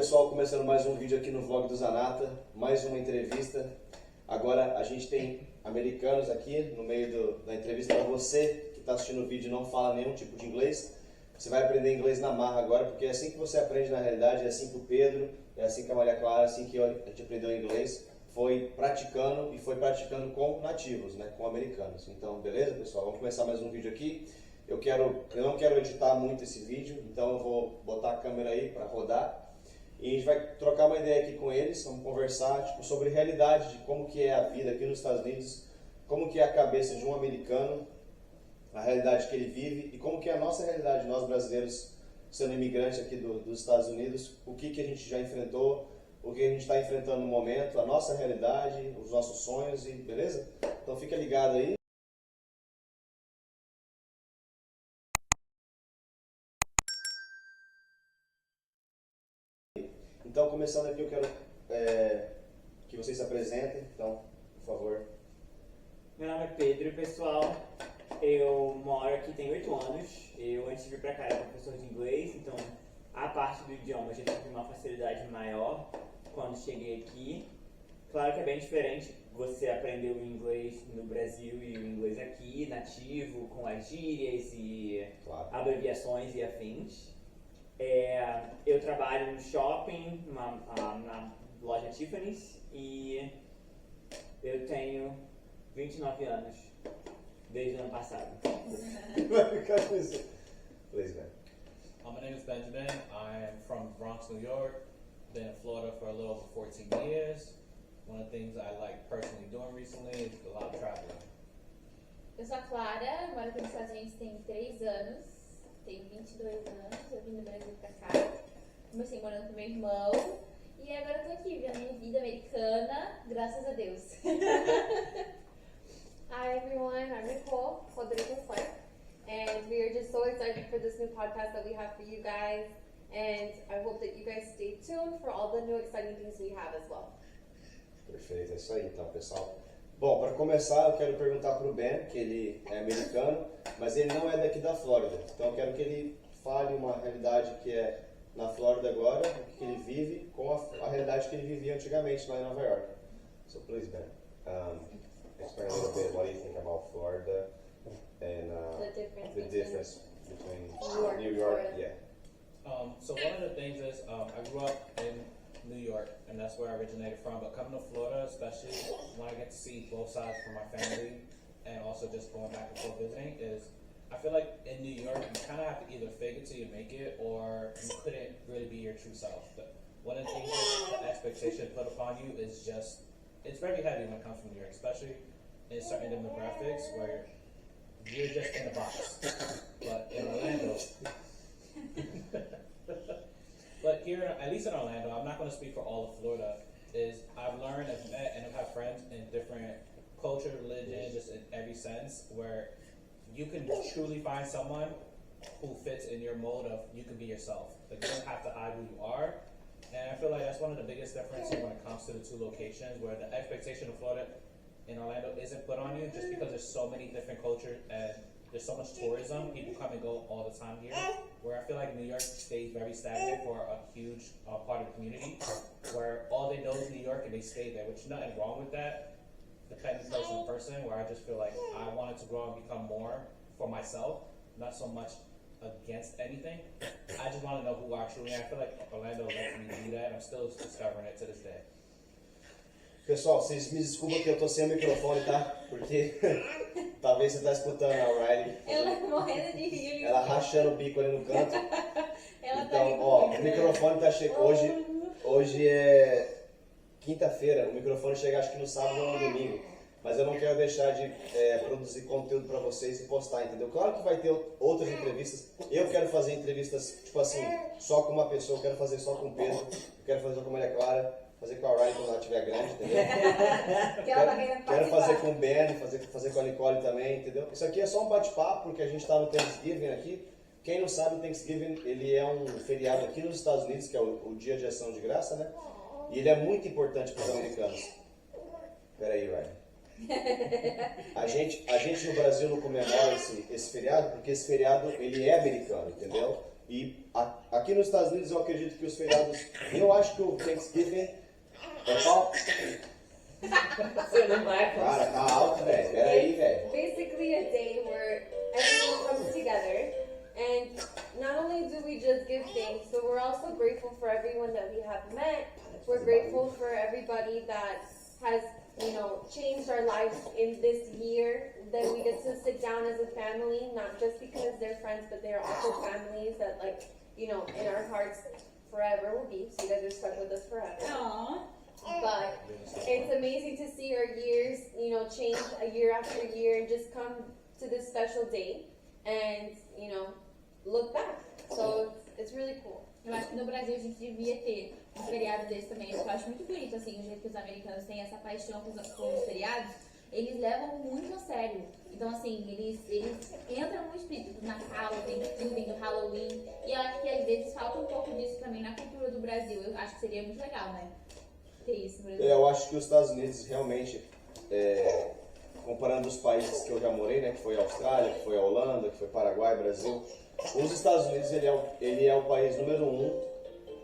pessoal, começando mais um vídeo aqui no vlog do Zanata, mais uma entrevista. Agora a gente tem americanos aqui no meio da entrevista. Para você que está assistindo o vídeo e não fala nenhum tipo de inglês, você vai aprender inglês na marra agora, porque é assim que você aprende na realidade, é assim que o Pedro, é assim que a Maria Clara, é assim que a gente aprendeu inglês, foi praticando com nativos, né, com americanos. Então, beleza, pessoal? Vamos começar mais um vídeo aqui. Eu não quero editar muito esse vídeo, então eu vou botar a câmera aí para rodar. E a gente vai trocar uma ideia aqui com eles, vamos conversar sobre a realidade de como que é a vida aqui nos Estados Unidos, como que é a cabeça de um americano, a realidade que ele vive e como que é a nossa realidade, nós brasileiros, sendo imigrante aqui dos Estados Unidos, o que a gente já enfrentou, o que a gente está enfrentando no momento, a nossa realidade, os nossos sonhos, e beleza? Então fica ligado aí. Então, começando aqui, eu quero que vocês se apresentem. Então, por favor. Meu nome é Pedro, pessoal. Eu moro aqui tem 8 anos. Eu, antes de vir pra cá, era professor de inglês, então a parte do idioma eu já tive uma facilidade maior quando cheguei aqui. Claro que é bem diferente você aprender o inglês no Brasil e o inglês aqui, nativo, com as gírias e abreviações e afins. Eu trabalho no shopping, na loja Tiffany's, e eu tenho 29 anos, desde o ano passado. Please, man. My name is Benjamin. I am from Bronx, New York. Been in Florida for a little over 14 years. One of the things I like personally doing recently is a lot of traveling. Eu sou a Clara, moro aqui nos Estados Unidos tem 3 anos. Tenho 22 anos, eu vim do Brasil pra cá, comecei morando com meu irmão e agora eu tô aqui vivendo minha vida americana, graças a Deus. Hi everyone, I'm Nicole Rodriguez Clark, and we are just so excited for this new podcast that we have for you guys, and I hope that you guys stay tuned for all the new exciting things we have as well. Perfeito, é isso aí então, pessoal. Bom, para começar, eu quero perguntar para o Ben, que ele é americano, mas ele não é daqui da Flórida. Então eu quero que ele fale uma realidade que é na Flórida agora, o que ele vive, com a realidade que ele vivia antigamente lá em Nova York. So please, Ben, explain a little bit what do you think about Florida and the difference between New York, yeah. So one of the things is I grew up in New York, and that's where I originated from. But coming to Florida, especially when I get to see both sides from my family, and also just going back and forth visiting, is I feel like in New York you kind of have to either fake it till you make it, or you couldn't really be your true self. But one of the things that the expectation put upon you is just, it's very heavy when it comes from New York, especially in certain demographics where you're just in a box. But in Orlando. But here, at least in Orlando, I'm not going to speak for all of Florida, is I've learned, I've met, and I've had friends in different culture, religion, just in every sense, where you can truly find someone who fits in your mode of you can be yourself. Like, you don't have to hide who you are. And I feel like that's one of the biggest differences when it comes to the two locations, where the expectation of Florida in Orlando isn't put on you just because there's so many different cultures and there's so much tourism. People come and go all the time here, where I feel like New York stays very stagnant for a huge part of the community, where all they know is New York and they stay there, which is nothing wrong with that, depending person to person, where I just feel like I wanted to grow and become more for myself, not so much against anything. I just want to know who I truly am. I feel like Orlando lets me do that, and I'm still discovering it to this day. Pessoal, vocês me desculpem que eu tô sem o microfone, tá? Porque talvez você tá escutando a Riley. Ela morrendo de rir. Ela rachando o bico ali no canto. Ela Então, ó, o microfone tá chegando. Hoje é quinta-feira, o microfone chega acho que no sábado ou no domingo. Mas eu não quero deixar de produzir conteúdo para vocês e postar, entendeu? Claro que vai ter outras entrevistas. Eu quero fazer entrevistas, tipo assim, só com uma pessoa. Eu quero fazer só com o Pedro. Eu quero fazer com a Maria Clara. Fazer com a Riley quando ela estiver grande, entendeu? Quero fazer com o Ben, fazer com a Nicole também, entendeu? Isso aqui é só um bate-papo, porque a gente está no Thanksgiving aqui. Quem não sabe, o Thanksgiving ele é um feriado aqui nos Estados Unidos, que é o Dia de Ação de Graça, né? E ele é muito importante para os americanos. Peraí, Riley. A gente no Brasil não comemora esse feriado, porque esse feriado ele é americano, entendeu? Aqui nos Estados Unidos eu acredito que os feriados, eu acho que o Thanksgiving é qual? Você não vai Cara, tá alto, velho. Pera aí, velho. Basically a day where everyone comes together, and not only do we just give thanks, but we're also grateful for everyone that we have met. We're grateful for everybody that has, changed our lives in this year. That we get to sit down as a family, not just because they're friends, but they're also families that, in our hearts forever will be. So you guys are stuck with us forever. Aww. But it's amazing to see our years, change a year after year and just come to this special day and, look back. So it's really cool. Eu acho que no Brasil a gente devia ter um feriado desse também. Eu acho muito bonito, assim, o jeito que os americanos têm essa paixão com os feriados. Eles levam muito a sério. Então, assim, eles entram no espírito do Natal, do Thanksgiving, do Halloween. E eu acho que às vezes falta um pouco disso também na cultura do Brasil. Eu acho que seria muito legal, né? Ter isso no Brasil. Eu acho que os Estados Unidos realmente, comparando os países que eu já morei, né, que foi a Austrália, que foi a Holanda, que foi Paraguai, Brasil, os Estados Unidos ele é o país número 1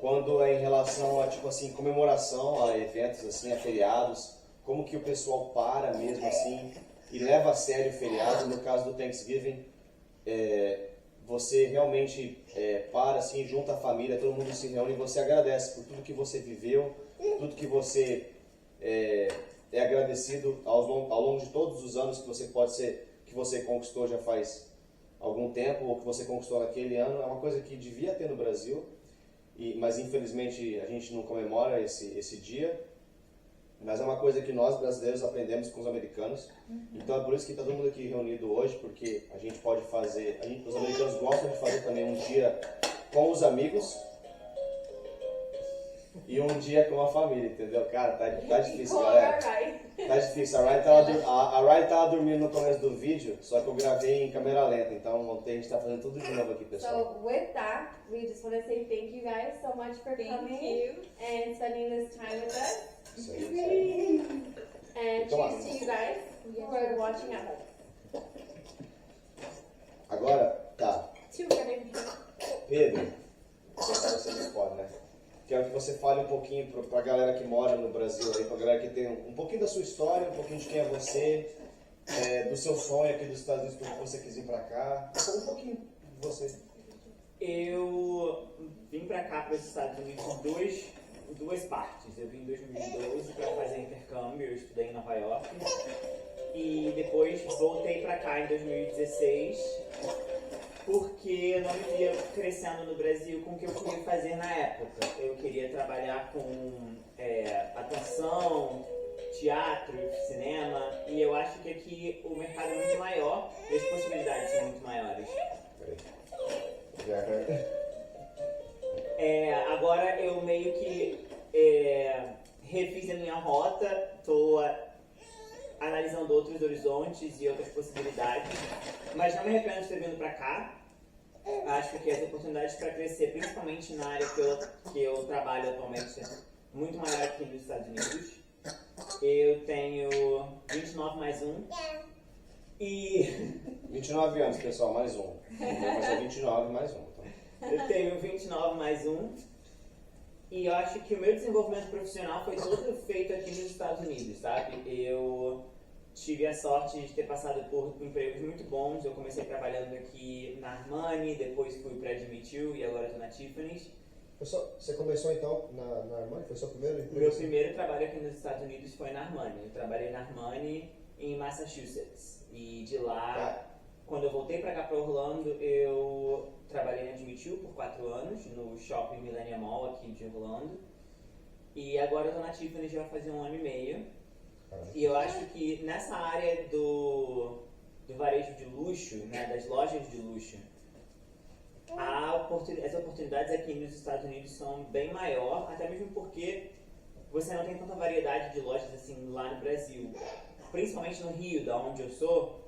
quando é em relação a, tipo assim, comemoração, a eventos, assim, a feriados, como que o pessoal para mesmo, assim, e leva a sério o feriado. No caso do Thanksgiving, você realmente para, assim, junta a família, todo mundo se reúne e você agradece por tudo que você viveu, tudo que você é agradecido ao longo de todos os anos que você conquistou já faz algum tempo, ou que você conquistou naquele ano. É uma coisa que devia ter no Brasil, mas infelizmente a gente não comemora esse dia. Mas é uma coisa que nós brasileiros aprendemos com os americanos. Então é por isso que está todo mundo aqui reunido hoje, porque a gente pode fazer, os americanos gostam de fazer também um dia com os amigos e um dia com a família, entendeu? Cara, tá difícil, galera. Tá difícil. A Riley tava dormindo no começo do vídeo, só que eu gravei em câmera lenta, então a gente tá fazendo tudo de novo aqui, pessoal. So with that, we just want to say thank you guys so much for coming and spending this time with us. Isso aí. And cheers to you guys who are watching at home. Agora, tá. Pedro, você não pode, né? Quero que você fale um pouquinho pra galera que mora no Brasil, aí, pra galera que tem um pouquinho da sua história, um pouquinho de quem é você, do seu sonho aqui dos Estados Unidos, porque você quis vir pra cá. Um pouquinho de você. Eu vim pra cá, para os Estados Unidos, em duas partes. Eu vim em 2012 para fazer intercâmbio, eu estudei em Nova York. E depois voltei pra cá em 2016, porque eu não me via crescendo no Brasil com o que eu queria fazer na época. Eu queria trabalhar com atuação, teatro, cinema, e eu acho que aqui o mercado é muito maior e as possibilidades são muito maiores. Agora eu meio que refiz a minha rota, estou analisando outros horizontes e outras possibilidades, mas não me arrependo de ter vindo para cá. Acho que as oportunidades para crescer, principalmente na área que eu trabalho atualmente, é muito maior aqui nos Estados Unidos. Eu tenho 29 mais um. E 29 anos, pessoal, mais um. Mas é 29 mais um. Então. Eu tenho 29 mais um. E eu acho que o meu desenvolvimento profissional foi todo feito aqui nos Estados Unidos, sabe? Eu tive a sorte de ter passado por empregos muito bons. Eu comecei trabalhando aqui na Armani, depois fui para Jimmy Choo e agora estou na Tiffany's. Você começou então na Armani? Foi seu primeiro emprego? Meu primeiro trabalho aqui nos Estados Unidos foi na Armani. Eu trabalhei na Armani em Massachusetts. E de lá, quando eu voltei para cá, para Orlando, eu trabalhei na Jimmy Choo por 4 anos, no Shopping Millennium Mall aqui de Orlando. E agora eu tô na Tiffany já vai fazer 1 ano e meio. E eu acho que nessa área do varejo de luxo, né, das lojas de luxo, as oportunidades aqui nos Estados Unidos são bem maior, até mesmo porque você não tem tanta variedade de lojas assim lá no Brasil. Principalmente no Rio, da onde eu sou,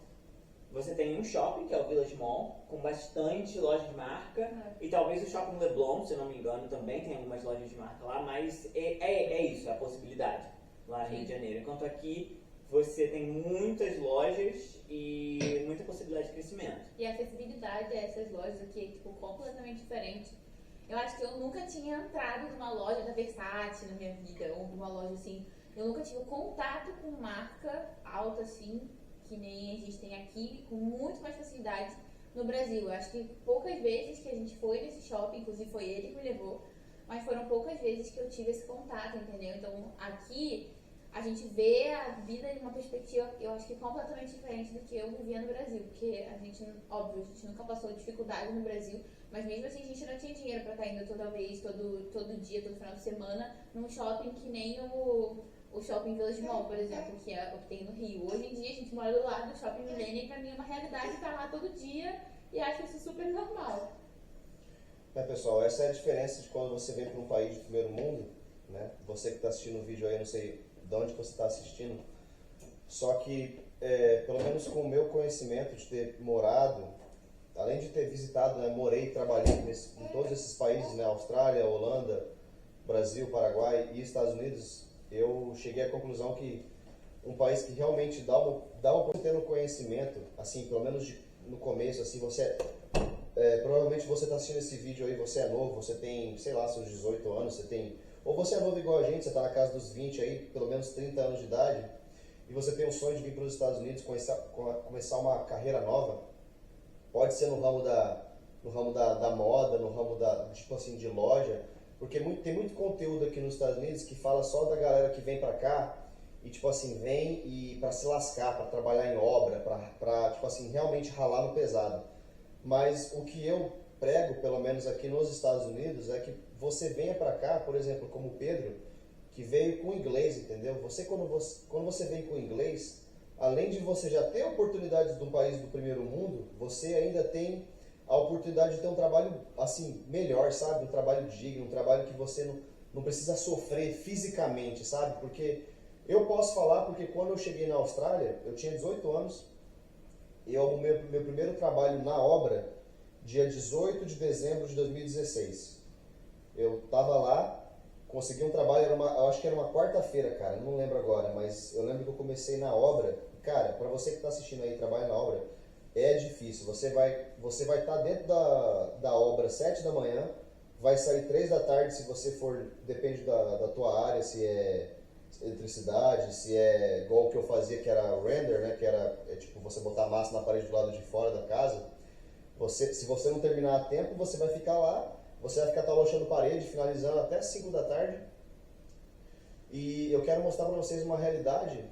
você tem um shopping, que é o Village Mall, com bastante loja de marca, e talvez o Shopping Leblon, se eu não me engano, também tem algumas lojas de marca lá, mas é isso, é a possibilidade lá no Rio de Janeiro. Enquanto aqui você tem muitas lojas e muita possibilidade de crescimento. E a acessibilidade a essas lojas aqui é tipo, completamente diferente. Eu acho que eu nunca tinha entrado numa loja da Versace na minha vida, ou numa loja assim. Eu nunca tive contato com marca alta assim, que nem existem aqui, com muito mais facilidade no Brasil. Eu acho que poucas vezes que a gente foi nesse shopping, inclusive foi ele que me levou, mas foram poucas vezes que eu tive esse contato, entendeu? Então aqui a gente vê a vida de uma perspectiva, eu acho que completamente diferente do que eu vivia no Brasil, porque a gente, óbvio, a gente nunca passou dificuldade no Brasil, mas mesmo assim a gente não tinha dinheiro pra estar indo toda vez, todo dia, todo final de semana, num shopping que nem o Shopping Village Mall, por exemplo, que é o que tem no Rio. Hoje em dia a gente mora do lado do Shopping Millennium e pra mim é uma realidade estar lá todo dia e acho isso super normal. Pessoal, essa é a diferença de quando você vem para um país de primeiro mundo, né? Você que está assistindo o vídeo aí, eu não sei de onde você está assistindo, só que, pelo menos com o meu conhecimento de ter morado, além de ter visitado, né, morei e trabalhei em todos esses países, né, Austrália, Holanda, Brasil, Paraguai e Estados Unidos, eu cheguei à conclusão que um país que realmente dá uma tendo conhecimento, assim, pelo menos no começo, assim, provavelmente você está assistindo esse vídeo aí, você é novo, você tem, sei lá, seus 18 anos, ou você é novo igual a gente, você está na casa dos 20 aí, pelo menos 30 anos de idade, e você tem um sonho de vir para os Estados Unidos, começar uma carreira nova, pode ser no ramo da moda, no ramo tipo assim, de loja, porque tem muito conteúdo aqui nos Estados Unidos que fala só da galera que vem pra cá e, tipo assim, vem e pra se lascar, pra trabalhar em obra, pra tipo assim, realmente ralar no pesado. Mas o que eu prego, pelo menos aqui nos Estados Unidos, é que você venha pra cá, por exemplo, como o Pedro, que veio com inglês, entendeu? Quando você vem com inglês, além de você já ter oportunidades de um país do primeiro mundo, você ainda tem a oportunidade de ter um trabalho assim melhor, sabe? Um trabalho digno, um trabalho que você não precisa sofrer fisicamente, sabe? Porque eu posso falar porque quando eu cheguei na Austrália, eu tinha 18 anos, e o meu primeiro trabalho na obra, dia 18 de dezembro de 2016. Eu tava lá, consegui um trabalho, eu acho que era uma quarta-feira, cara, não lembro agora, mas eu lembro que eu comecei na obra. Cara, para você que tá assistindo aí, trabalha na obra, é difícil. Você vai estar dentro da obra 7 da manhã, vai sair 3 da tarde se você for, depende da tua área, se é eletricidade, se é igual o que eu fazia, que era render, né, que era tipo você botar massa na parede do lado de fora da casa. Se você não terminar a tempo, você vai ficar lá, você vai ficar talochando parede, finalizando até 5 da tarde. E eu quero mostrar para vocês uma realidade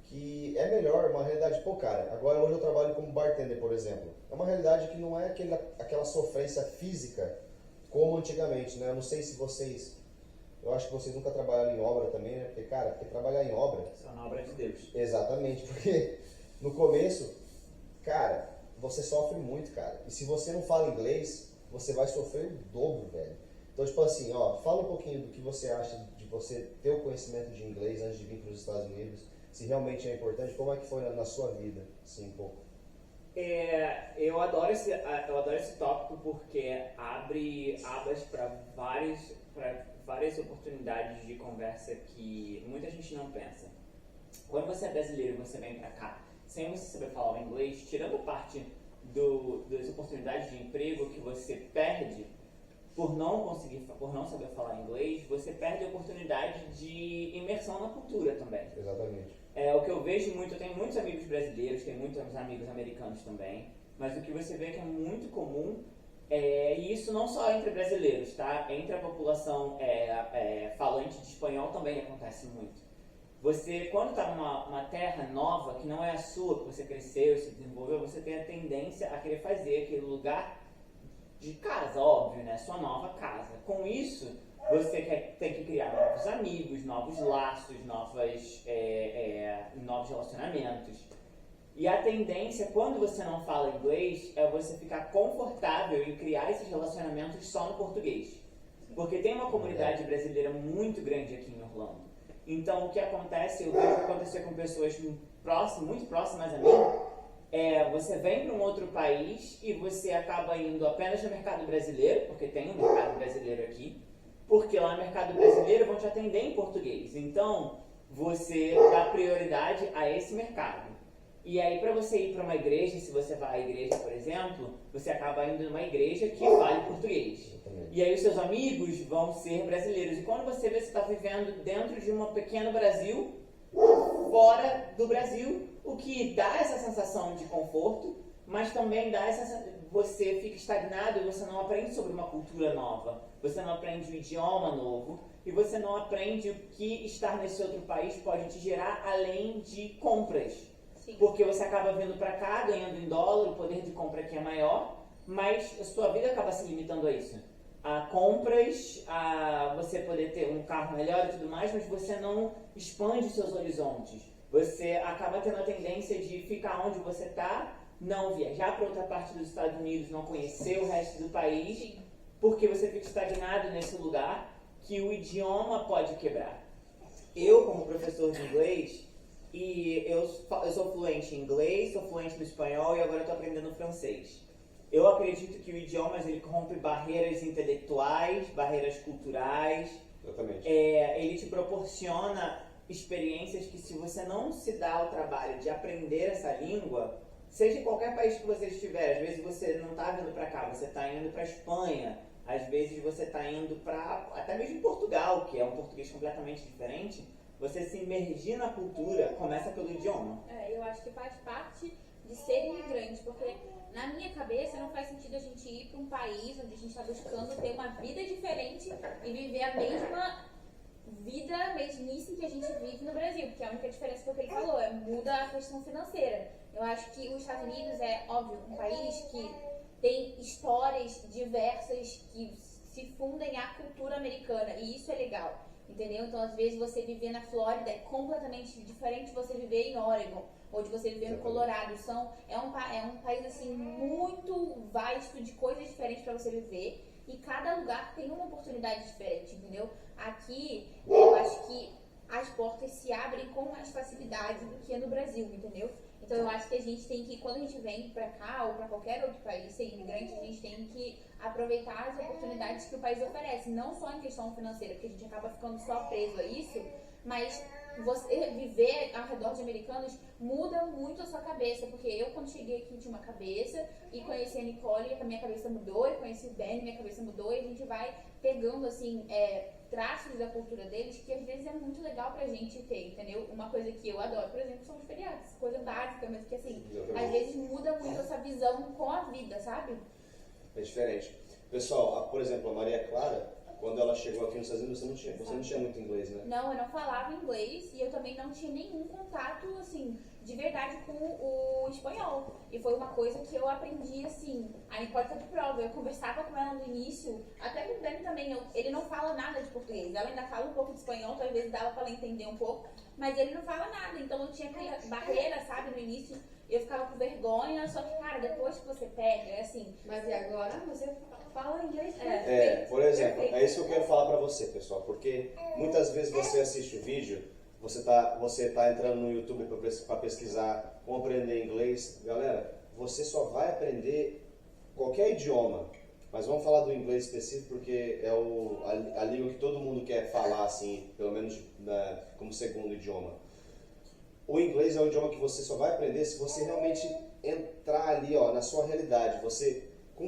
que é melhor, uma realidade, pô cara, agora hoje eu trabalho como bartender, por exemplo. É uma realidade que não é aquela sofrência física como antigamente, né? Eu não sei se vocês, eu acho que vocês nunca trabalharam em obra também, né? Porque trabalhar em obra... Só na obra de Deus. Exatamente, porque no começo, cara, você sofre muito, cara. E se você não fala inglês, você vai sofrer o dobro, velho. Então, tipo assim, ó, fala um pouquinho do que você acha de você ter o conhecimento de inglês antes de vir para os Estados Unidos, se realmente é importante, como é que foi na sua vida, assim, um pouco? Eu adoro esse tópico porque abre abas para várias oportunidades de conversa que muita gente não pensa. Quando você é brasileiro e você vem para cá, sem você saber falar o inglês, tirando parte das oportunidades de emprego que você perde por não saber falar inglês, você perde a oportunidade de imersão na cultura também. Exatamente. O que eu vejo muito, eu tenho muitos amigos brasileiros, tenho muitos amigos americanos também, mas o que você vê que é muito comum, e isso não só entre brasileiros, tá? Entre a população falante de espanhol também acontece muito. Você, quando está numa terra nova, que não é a sua, que você cresceu, se desenvolveu, você tem a tendência a querer fazer aquele lugar de casa, óbvio, né? Sua nova casa. Com isso, você tem que criar novos amigos, novos laços, novos relacionamentos. E a tendência, quando você não fala inglês, é você ficar confortável em criar esses relacionamentos só no português. Porque tem uma comunidade brasileira muito grande aqui em Orlando. Então, o que acontece, eu vejo acontecer com pessoas muito próximas a mim, você vem para um outro país e você acaba indo apenas no mercado brasileiro, porque tem um mercado brasileiro aqui, porque lá no mercado brasileiro vão te atender em português. Então, você dá prioridade a esse mercado. E aí, para você ir para uma igreja, se você vai à igreja, por exemplo, você acaba indo numa igreja que fale português. E aí os seus amigos vão ser brasileiros. E quando você vê, você está vivendo dentro de um pequeno Brasil, fora do Brasil, o que dá essa sensação de conforto, mas também dá essa você fica estagnado e você não aprende sobre uma cultura nova, você não aprende um idioma novo e você não aprende o que estar nesse outro país pode te gerar além de compras. Sim. Porque você acaba vindo para cá, ganhando em dólar, o poder de compra aqui é maior, mas a sua vida acaba se limitando a isso. A compras, a você poder ter um carro melhor e tudo mais, mas você não expande os seus horizontes. Você acaba tendo a tendência de ficar onde você está, não viajar para outra parte dos Estados Unidos, não conhecer o resto do país, porque você fica estagnado nesse lugar que o idioma pode quebrar. Eu, como professor de inglês, e eu sou fluente em inglês, sou fluente no espanhol e agora estou aprendendo francês. Eu acredito que o idioma ele rompe barreiras intelectuais, barreiras culturais. Exatamente. Ele te proporciona experiências que se você não se dá o trabalho de aprender essa língua, seja em qualquer país que você estiver, às vezes você não está vindo para cá, você está indo para a Espanha, às vezes você está indo para até mesmo Portugal, que é um português completamente diferente, você se imergir na cultura começa pelo idioma. Eu acho que faz parte de ser imigrante, porque na minha cabeça não faz sentido a gente ir para um país onde a gente está buscando ter uma vida diferente e viver a mesma vida mesmice que a gente vive no Brasil, porque a única diferença foi o que ele falou, muda a questão financeira. Eu acho que os Estados Unidos é, óbvio, um país que tem histórias diversas que se fundem à cultura americana, e isso é legal, entendeu? Então, às vezes, você viver na Flórida é completamente diferente de você viver em Oregon, ou de você viver no Colorado. É um país, assim, muito vasto de coisas diferentes para você viver, e cada lugar tem uma oportunidade diferente, entendeu? Aqui, eu acho que as portas se abrem com mais facilidade do que no Brasil, entendeu? Então eu acho que a gente tem que, quando a gente vem pra cá ou pra qualquer outro país, ser imigrante, a gente tem que aproveitar as oportunidades que o país oferece, não só em questão financeira, porque a gente acaba ficando só preso a isso, mas você viver ao redor de americanos muda muito a sua cabeça, porque eu quando cheguei aqui tinha uma cabeça e conheci a Nicole, a minha cabeça mudou, e conheci o Ben, minha cabeça mudou, e a gente vai pegando assim traços da cultura deles que às vezes é muito legal pra gente ter, entendeu? Uma coisa que eu adoro, por exemplo, são os feriados, coisa básica, mas que assim, às vezes muda muito essa visão com a vida, sabe? É diferente. Pessoal, por exemplo, a Maria Clara, quando ela chegou aqui nos Estados Unidos, você não tinha muito inglês, né? Não, eu não falava inglês e eu também não tinha nenhum contato, assim, de verdade com o espanhol. E foi uma coisa que eu aprendi, assim, a Nicole tá de prova. Eu conversava com ela no início, até com o Ben também, ele não fala nada de português. Ela ainda fala um pouco de espanhol, então às vezes dava pra ela entender um pouco, mas ele não fala nada. Então eu tinha aquela barreira, sabe, no início. Eu ficava com vergonha, só que, cara, depois que você pega, é assim... Mas e agora? Você fala inglês? Por exemplo, é isso que eu quero falar pra você, pessoal, porque muitas vezes você assiste o vídeo, você tá entrando no YouTube para pesquisar como aprender inglês. Galera, você só vai aprender qualquer idioma, mas vamos falar do inglês específico porque é a língua que todo mundo quer falar, assim, pelo menos como segundo idioma. O inglês é um idioma que você só vai aprender se você realmente entrar ali, ó, na sua realidade.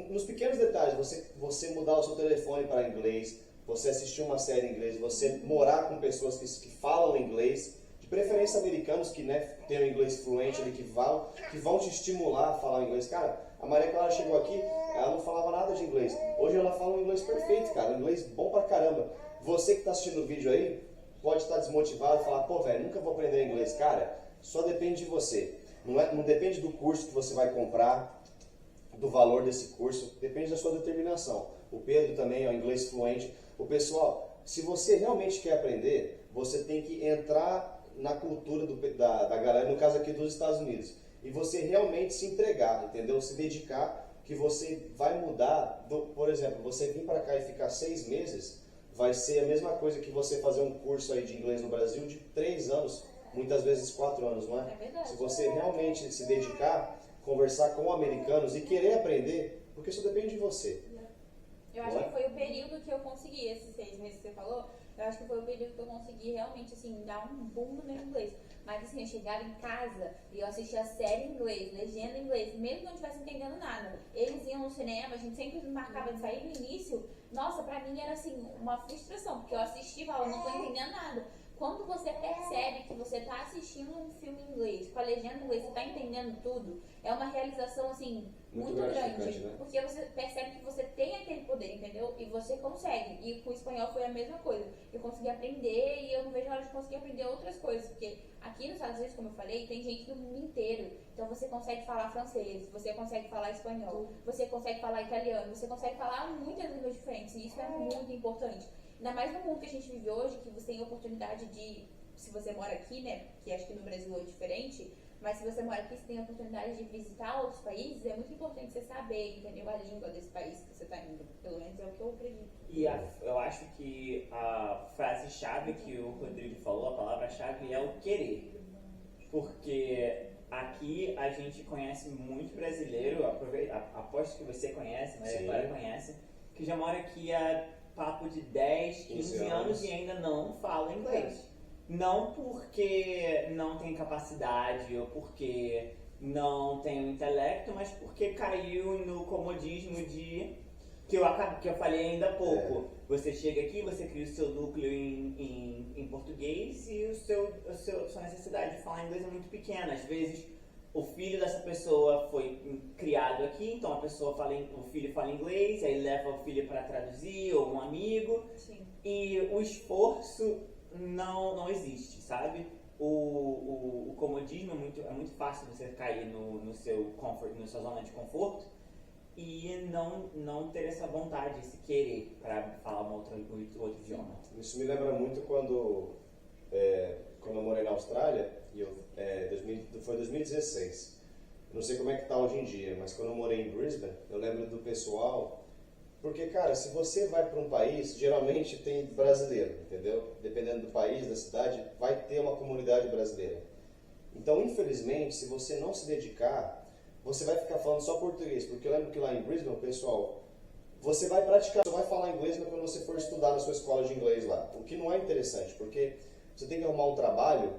Nos pequenos detalhes, você mudar o seu telefone para inglês, você assistir uma série em inglês, você morar com pessoas que falam inglês, de preferência americanos que têm o inglês fluente ali, que vão te estimular a falar inglês. Cara, a Maria Clara chegou aqui, ela não falava nada de inglês. Hoje ela fala um inglês perfeito, cara, um inglês bom pra caramba. Você que está assistindo o vídeo aí, pode estar desmotivado e falar, pô, velho, nunca vou aprender inglês. Cara, só depende de você. Não depende do curso que você vai comprar, do valor desse curso, depende da sua determinação. O Pedro também é um inglês fluente. O pessoal, se você realmente quer aprender, você tem que entrar na cultura da galera, no caso aqui dos Estados Unidos, e você realmente se entregar, entendeu? Se dedicar, que você vai mudar. Por exemplo, você vir para cá e ficar 6 meses, vai ser a mesma coisa que você fazer um curso aí de inglês no Brasil de 3 anos, muitas vezes 4 anos, não é? É verdade. Se você realmente se dedicar, conversar com americanos e querer aprender, porque isso depende de você. Eu acho que foi o período que eu consegui, esses 6 meses que você falou, eu acho que foi o período que eu consegui realmente, assim, dar um boom no meu inglês. Mas, assim, eu chegava em casa e eu assistia a série em inglês, legenda em inglês, mesmo que eu não estivesse entendendo nada. Eles iam no cinema, a gente sempre marcava de sair no início. Nossa, pra mim era, assim, uma frustração, porque eu assistia e falava, não tô entendendo nada. Quando você percebe que você tá assistindo um filme em inglês, com a legenda em inglês, você tá entendendo tudo, é uma realização, assim, muito grande. Né? Porque você percebe que você tem aquele poder, entendeu? E você consegue. E com o espanhol foi a mesma coisa. Eu consegui aprender e eu não vejo a hora de conseguir aprender outras coisas. Porque aqui nos Estados Unidos, como eu falei, tem gente do mundo inteiro. Então você consegue falar francês, você consegue falar espanhol, você consegue falar italiano, você consegue falar muitas línguas diferentes. E isso é muito importante. Ainda mais no mundo que a gente vive hoje, que você tem a oportunidade de, se você mora aqui, né, que acho que no Brasil é diferente, mas se você mora aqui, você tem a oportunidade de visitar outros países, é muito importante você saber, entendeu, a língua desse país que você está indo. Pelo menos é o que eu acredito. E eu acho que a frase-chave que o Rodrigo falou, a palavra-chave é o querer. Porque aqui a gente conhece muito brasileiro, aposto que você conhece, mas a Clara conhece, que já mora aqui há papo de 10, 15 anos e ainda não fala inglês. Não porque não tem capacidade ou porque não tem o intelecto, mas porque caiu no comodismo que eu falei ainda há pouco. Você chega aqui, você cria o seu núcleo em português e sua necessidade de falar inglês é muito pequena. Às vezes o filho dessa pessoa foi criado aqui, então o filho fala inglês, aí leva o filho para traduzir, ou um amigo. Sim. E o esforço não existe, sabe? O comodismo é muito fácil você cair no seu comfort, na sua zona de conforto e não ter essa vontade, esse querer para falar outro idioma. Isso me lembra muito quando eu morei na Austrália, foi 2016. Não sei como é que tá hoje em dia, mas quando eu morei em Brisbane, eu lembro do pessoal. Porque, cara, se você vai para um país, geralmente tem brasileiro, entendeu? Dependendo do país, da cidade, vai ter uma comunidade brasileira. Então, infelizmente, se você não se dedicar, você vai ficar falando só português. Porque eu lembro que lá em Brisbane, pessoal, você vai praticar, você vai falar inglês quando você for estudar na sua escola de inglês lá. O que não é interessante, porque você tem que arrumar um trabalho.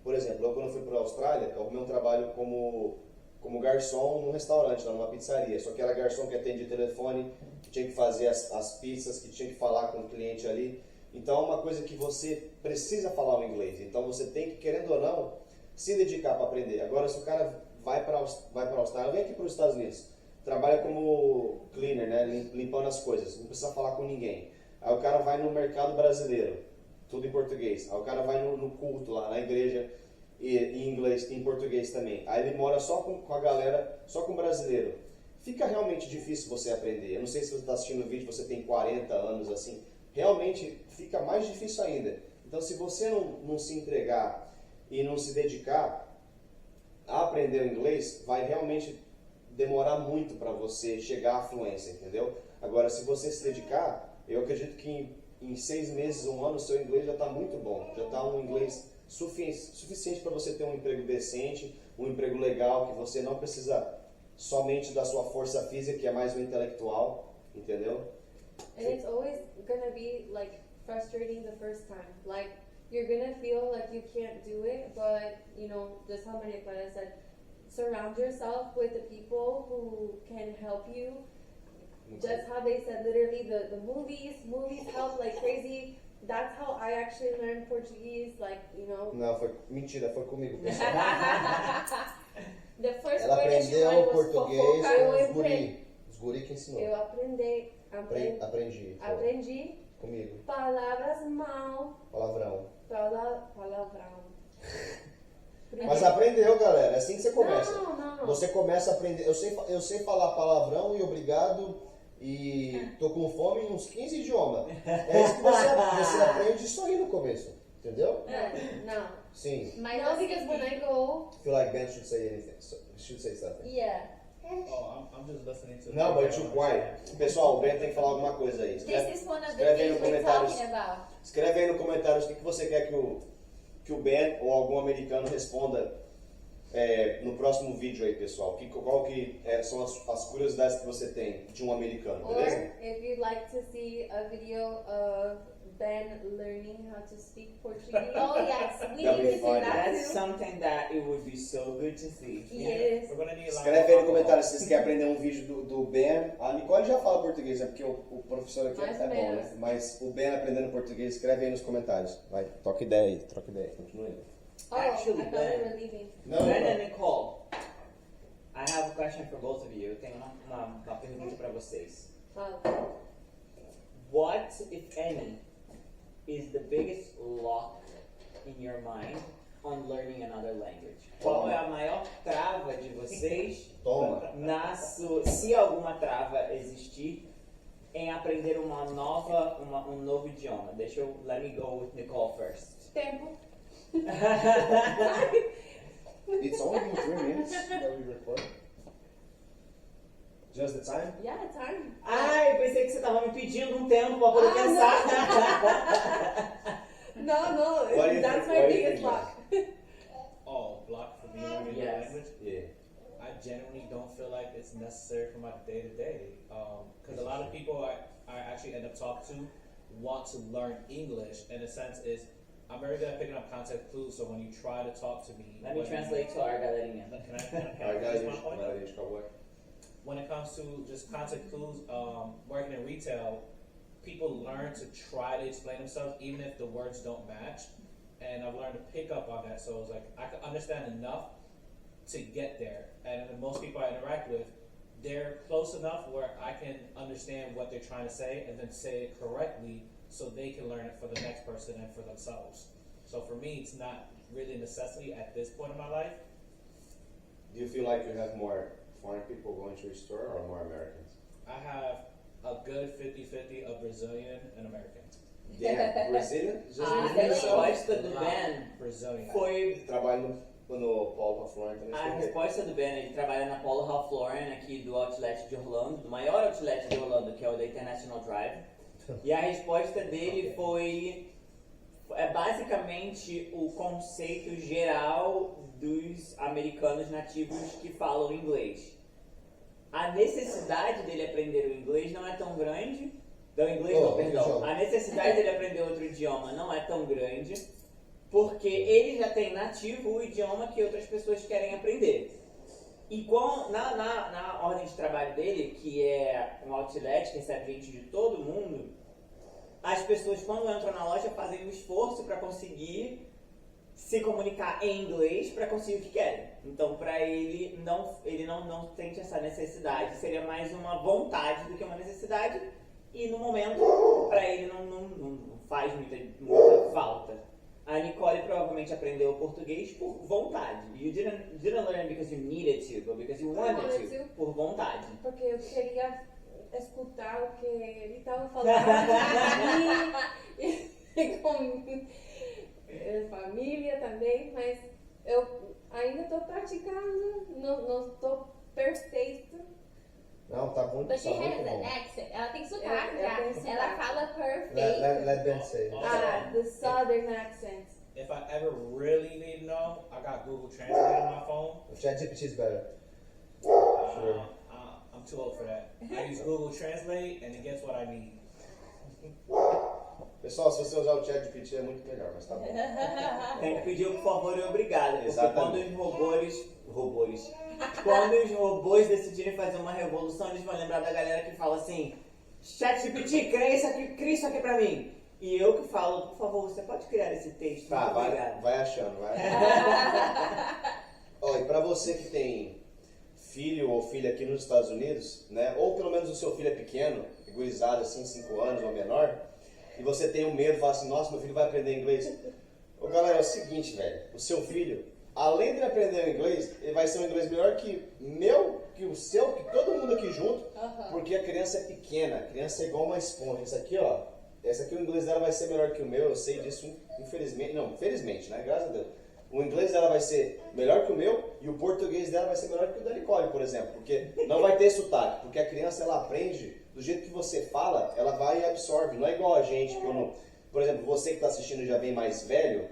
Por exemplo, eu quando fui para a Austrália, eu arrumei um trabalho como garçom num restaurante, lá numa pizzaria. Só que era garçom que atende o telefone, que tinha que fazer as pizzas, que tinha que falar com o cliente ali. Então é uma coisa que você precisa falar o inglês. Então você tem que, querendo ou não, se dedicar para aprender. Agora, se o cara vai para a Austrália, vem aqui para os Estados Unidos, trabalha como cleaner, né, limpando as coisas, não precisa falar com ninguém. Aí o cara vai no mercado brasileiro, tudo em português. Aí o cara vai no culto lá, na igreja, em inglês, em português também. Aí ele mora só com a galera, só com brasileiro. Fica realmente difícil você aprender. Eu não sei se você está assistindo o vídeo, você tem 40 anos, assim. Realmente fica mais difícil ainda. Então, se você não se entregar e não se dedicar a aprender o inglês, vai realmente demorar muito para você chegar à fluência, entendeu? Agora, se você se dedicar, eu acredito que em 6 meses, 1 ano, o seu inglês já está muito bom. Já está um inglês suficiente para você ter um emprego decente, um emprego legal, que você não precisa somente da sua força física, que é mais o intelectual, entendeu? And it's always gonna be like frustrating the first time. Like you're gonna feel like you can't do it, but you know, just how Maria Clara said, surround yourself with the people who can help you. Just how they said, literally the movies help like crazy. That's how I actually learned Portuguese, like, you know. Não, foi mentira, foi comigo. The first Ela word that she aprendeu learned was português fofoca. com os guri que ensinou. Eu aprendi. Aprendi. Foi. Aprendi Comigo. palavras mal. Palavrão. Palavrão. Mas aprendeu, galera. É assim que você começa. Não. Você começa a aprender. Eu sei falar palavrão e obrigado e tô com fome em uns 15 idiomas. É isso que você aprende só aí no começo. Entendeu? Não. Sim. Mas No, assim, because when I go, I feel like Ben should say anything. Should say something. yeah. Oh, I'm just listening to. Não, but you quiet. Pessoal, o Ben tem que falar alguma coisa aí. This is one of the escreve aí things no we're comentários. talking about. Escreve aí no comentários o que você quer que o Ben ou algum americano responda no próximo vídeo aí, pessoal? Qual que são as curiosidades que você tem de um americano, Or beleza? if you'd like to see a video of Ben learning how to speak Portuguese. Oh, yes, we That'd need be to fun. see that That's too. something that it would be so good to see. Yes. We're gonna need a lot Escreve aí no of comentário se vocês querem aprender um vídeo do Ben. A Nicole já fala português, é porque o professor aqui Mais é ou bom, menos. né? Mas o Ben aprendendo português, escreve aí nos comentários. Vai, troca ideia aí, troca ideia. Continua aí. Oh, Actually, I thought we Ben. were leaving. Não, Ben não. and Nicole, I have a question for both of you. Eu tenho uma pergunta para vocês. Oh. What, if any, is the biggest lock in your mind on learning another language? Qual é a maior trava de vocês, Toma. se alguma trava existir, em aprender um novo idioma? Let me go with Nicole first. Tempo. It's only been 3 minutes that we record. Just the time? Yeah, time. Ai, pensei que você estava me pedindo um tempo para poder pensar. No, What do you that's think? my What do you biggest think, block. block for me learning Yes. the language. Yeah. I genuinely don't feel like it's necessary for my day to day. Because a lot of people I actually end up talking to want to learn English, in a sense, is I'm very good at picking up context clues. So when you try to talk to me, Let me translate to our galerinha. Can I Alright, guys, finish my point? agora a gente acabou. When it comes to just context clues, working in retail, people learn to try to explain themselves even if the words don't match. And I've learned to pick up on that. So it's like I can understand enough to get there. And then most people I interact with, they're close enough where I can understand what they're trying to say and then say it correctly so they can learn it for the next person and for themselves. So for me, it's not really a necessity at this point in my life. Do you feel like you have more foreign people going to your store or more Americans? I have a good 50-50 of Brazilian and American. Damn, Brazilian? Just A Brazilian yourself? resposta do Ben Brazilian. foi... Trabalho no Paulo Ralph Lauren também. A escrevi. resposta do Ben, ele trabalha na Polo Ralph Lauren, aqui do outlet de Orlando, do maior outlet de Orlando, que é o da International Drive. E a resposta dele foi basicamente o conceito geral dos americanos nativos que falam inglês. A necessidade dele aprender o inglês não é tão grande. Não, inglês não, perdão. A necessidade dele aprender outro idioma não é tão grande, porque ele já tem nativo o idioma que outras pessoas querem aprender. E na ordem de trabalho dele, que é um outlet que recebe gente de todo mundo, as pessoas quando entram na loja fazem um esforço para conseguir se comunicar em inglês para conseguir o que querem. Então, para ele não sente essa necessidade, seria mais uma vontade do que uma necessidade, e no momento, para ele não faz muita falta. A Nicole provavelmente aprendeu português por vontade. You didn't learn because you needed to, but because you wanted to, por vontade. Porque eu queria escutar o que ele estava falando e com família também, mas eu ainda estou praticando, não estou perfeita. Não, tá bom. But she Tá has muito an bom. accent. Ela tem sotaque Eu já. tenho sotaque. Ela fala perfeito. Let Ben say. The southern accent. If I ever really need to know, I got Google Translate on my phone. O ChatGPT is better. I'm too old for that. I use Google Translate and it gets what I need. Pessoal, se você usar o ChatGPT é muito melhor, mas tá bom. Tem que pedir o por favor e obrigado, porque Exatamente. quando os robôs decidirem fazer uma revolução, eles vão lembrar da galera que fala assim: ChatGPT, cria isso aqui pra mim. E eu que falo, por favor, você pode criar esse texto? Tá, Muito obrigado. vai achando, vai achando. Ó, e pra você que tem filho ou filha aqui nos Estados Unidos, né? Ou pelo menos o seu filho é pequeno, gurizado assim, 5 anos ou menor, e você tem um medo, fala assim, nossa, meu filho vai aprender inglês. Ô galera, é o seguinte, velho, o seu filho, além de ele aprender o inglês, ele vai ser um inglês melhor que meu, que o seu, que todo mundo aqui junto, porque a criança é pequena, a criança é igual uma esponja. Essa aqui, ó, essa aqui o inglês dela vai ser melhor que o meu, eu sei disso, infelizmente, não, felizmente, né, graças a Deus. O inglês dela vai ser melhor que o meu e o português dela vai ser melhor que o da Nicole, por exemplo, porque não vai ter sotaque, porque a criança ela aprende do jeito que você fala, ela vai e absorve, não é igual a gente, que eu não, por exemplo, você que está assistindo já bem mais velho,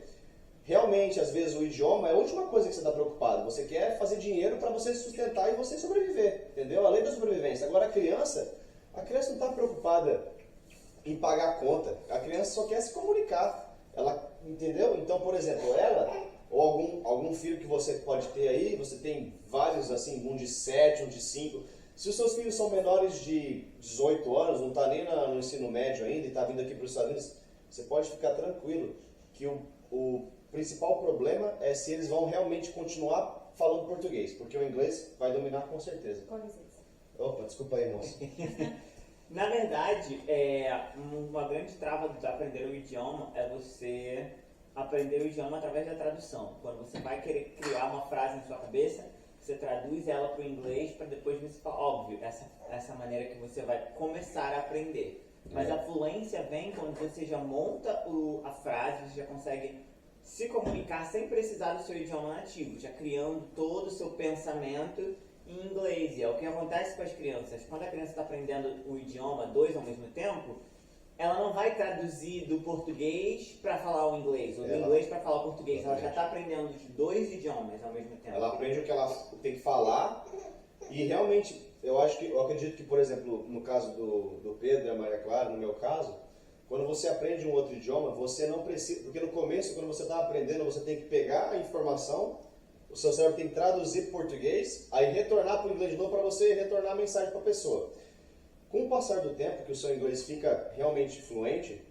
realmente, às vezes, o idioma é a última coisa que você está preocupado. Você quer fazer dinheiro para você se sustentar e você sobreviver, entendeu? A lei da sobrevivência. Agora, a criança não está preocupada em pagar a conta. A criança só quer se comunicar. Ela, entendeu? Então, por exemplo, ela ou algum filho que você pode ter aí, você tem vários, assim, um de 7, um de 5. Se os seus filhos são menores de 18 anos, não está nem no ensino médio ainda e está vindo aqui para os Estados Unidos, você pode ficar tranquilo que o principal problema é se eles vão realmente continuar falando português, porque o inglês vai dominar com certeza. Com licença. Opa, desculpa aí, moço. Na verdade, uma grande trava de aprender o idioma é você aprender o idioma através da tradução. Quando você vai querer criar uma frase na sua cabeça, você traduz ela para o inglês para depois você falar, óbvio, essa maneira que você vai começar a aprender. Mas a fluência vem quando você já monta a frase, você já consegue se comunicar sem precisar do seu idioma nativo, já criando todo o seu pensamento em inglês. E é o que acontece com as crianças. Quando a criança está aprendendo o idioma, 2 ao mesmo tempo, ela não vai traduzir do português para falar o inglês, ou do inglês para falar o português. Ela já está aprendendo os 2 idiomas ao mesmo tempo. Ela aprende o que ela tem que falar e realmente, eu acredito que, por exemplo, no caso do Pedro e a Maria Clara, no meu caso, quando você aprende um outro idioma, você não precisa, porque no começo, quando você está aprendendo, você tem que pegar a informação, o seu cérebro tem que traduzir para o português, aí retornar para o inglês de novo para você retornar a mensagem para a pessoa. Com o passar do tempo, que o seu inglês fica realmente fluente,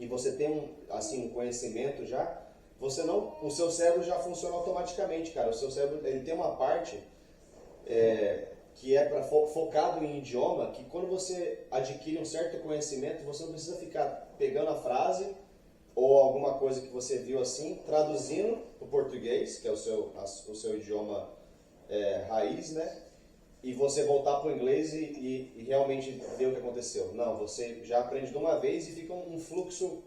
e você tem um conhecimento já, o seu cérebro já funciona automaticamente, cara. O seu cérebro, ele tem uma parte que é focado em idioma, que quando você adquire um certo conhecimento, você não precisa ficar pegando a frase ou alguma coisa que você viu assim, traduzindo para o português, que é o seu idioma raiz, né? E você voltar para o inglês e realmente ver o que aconteceu. Não, você já aprende de uma vez e fica um fluxo,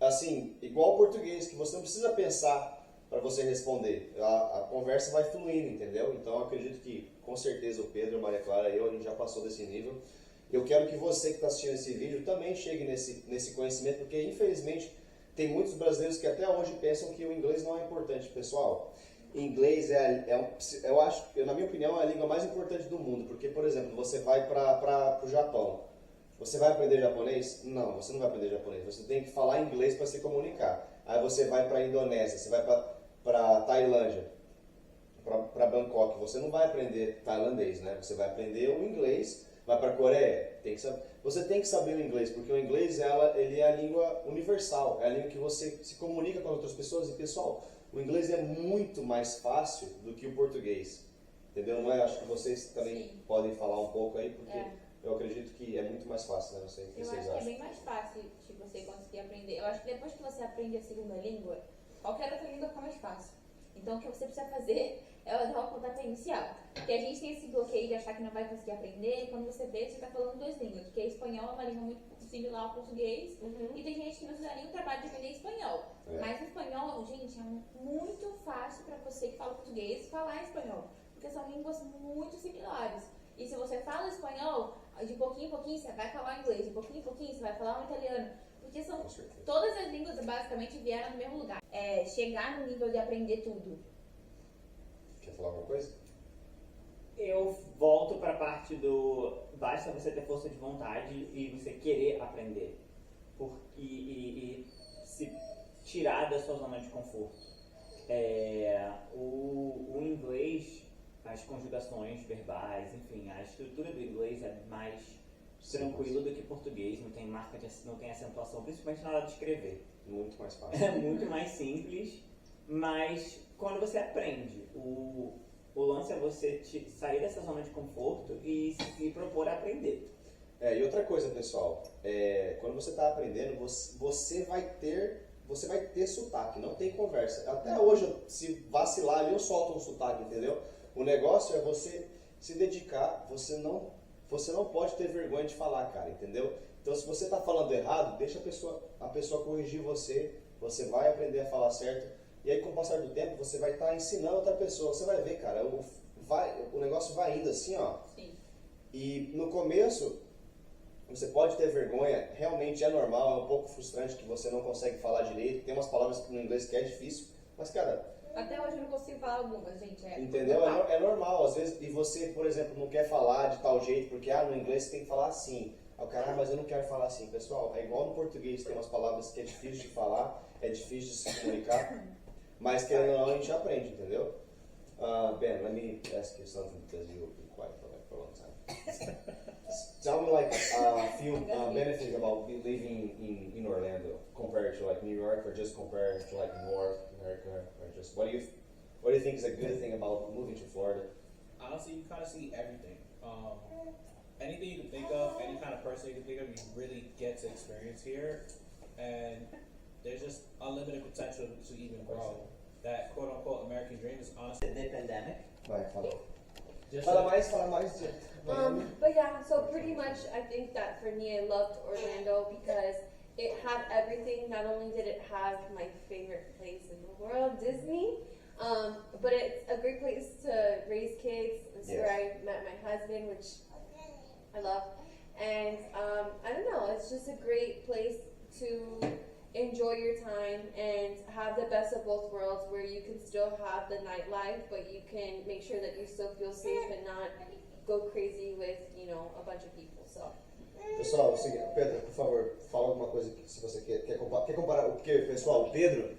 assim, igual ao português, que você não precisa pensar para você responder. A conversa vai fluindo, entendeu? Então, eu acredito que, com certeza, o Pedro, a Maria Clara e eu, a gente já passou desse nível. Eu quero que você que está assistindo esse vídeo também chegue nesse conhecimento, porque, infelizmente, tem muitos brasileiros que até hoje pensam que o inglês não é importante. Pessoal, inglês eu acho, na minha opinião, é a língua mais importante do mundo, porque, por exemplo, você vai para o Japão, você vai aprender japonês? Não, você não vai aprender japonês, você tem que falar inglês para se comunicar. Aí você vai para a Indonésia, você vai para Tailândia, para Bangkok, você não vai aprender tailandês, né? Você vai aprender o inglês. Vai para a Coreia, você tem que saber o inglês, porque o inglês ele é a língua universal, é a língua que você se comunica com as outras pessoas. E, pessoal, o inglês é muito mais fácil do que o português, entendeu? Não é? Acho que vocês também podem falar um pouco aí, porque eu acredito que é muito mais fácil, né? Não sei o que vocês acham. Eu acho que é bem mais fácil de você conseguir aprender. Eu acho que depois que você aprende a segunda língua, qualquer outra língua fica mais fácil. Então, o que você precisa fazer é dar o pontapé inicial. Porque a gente tem esse bloqueio de achar que não vai conseguir aprender, e quando você vê, você está falando 2 línguas. Porque espanhol é uma língua muito similar ao português, e tem gente que não se dá nem o trabalho de aprender espanhol. Mas o espanhol, gente, é muito fácil para você que fala português falar espanhol. Porque são línguas muito similares. E se você fala espanhol, de pouquinho em pouquinho você vai falar inglês, de pouquinho em pouquinho você vai falar um italiano. Porque todas as línguas basicamente vieram do mesmo lugar. Chegar no nível de aprender tudo. Quer falar alguma coisa? Eu volto para a parte basta você ter força de vontade e você querer aprender. E se tirar da sua zona de conforto. O inglês, as conjugações verbais, enfim, a estrutura do inglês é mais tranquilo do que português, não tem acentuação, principalmente na hora de escrever. Muito mais fácil. É muito mais simples, mas quando você aprende, o lance é você sair dessa zona de conforto e se propor a aprender. E outra coisa, pessoal, quando você está aprendendo, você vai ter sotaque, não tem conversa. Até hoje, se vacilar ali, eu solto um sotaque, entendeu? O negócio é você se dedicar, você não pode ter vergonha de falar, cara, entendeu? Então, se você está falando errado, deixa a pessoa corrigir você vai aprender a falar certo, e aí com o passar do tempo, você vai estar ensinando outra pessoa, você vai ver, cara, o negócio vai indo assim, ó. Sim. E no começo, você pode ter vergonha, realmente é normal, é um pouco frustrante que você não consegue falar direito, tem umas palavras no inglês que é difícil, mas cara, Até hoje eu não consigo falar algumas, gente. entendeu? É normal, às vezes, e você, por exemplo, não quer falar de tal jeito, porque no inglês você tem que falar assim. Aí o cara, mas eu não quero falar assim, pessoal, é igual no português, tem umas palavras que é difícil de falar, é difícil de se comunicar, mas querendo ou não, a gente aprende, entendeu? Ben, let me ask you something because you've been quiet for a long time. Tell me like a few benefits about living in Orlando compared to like New York, or just compared to like North America, or just what do you think is a good thing about moving to Florida? Honestly, you kind of see everything. Anything you can think of, any kind of person you can think of, you really get to experience here. And there's just unlimited potential to even grow. That quote unquote American dream is honestly The pandemic. Vai, fala. just Fala mais. But yeah, so pretty much I think that for me, I loved Orlando because it had everything. Not only did it have my favorite place in the world, Disney, but it's a great place to raise kids. It's Yes. where I met my husband, which I love. And I don't know, it's just a great place to enjoy your time and have the best of both worlds, where you can still have the nightlife, but you can make sure that you still feel safe and not go crazy with, a bunch of people. So Pessoal, Pedro, por favor, fala alguma coisa que se você quer comparar, porque pessoal, o Pedro,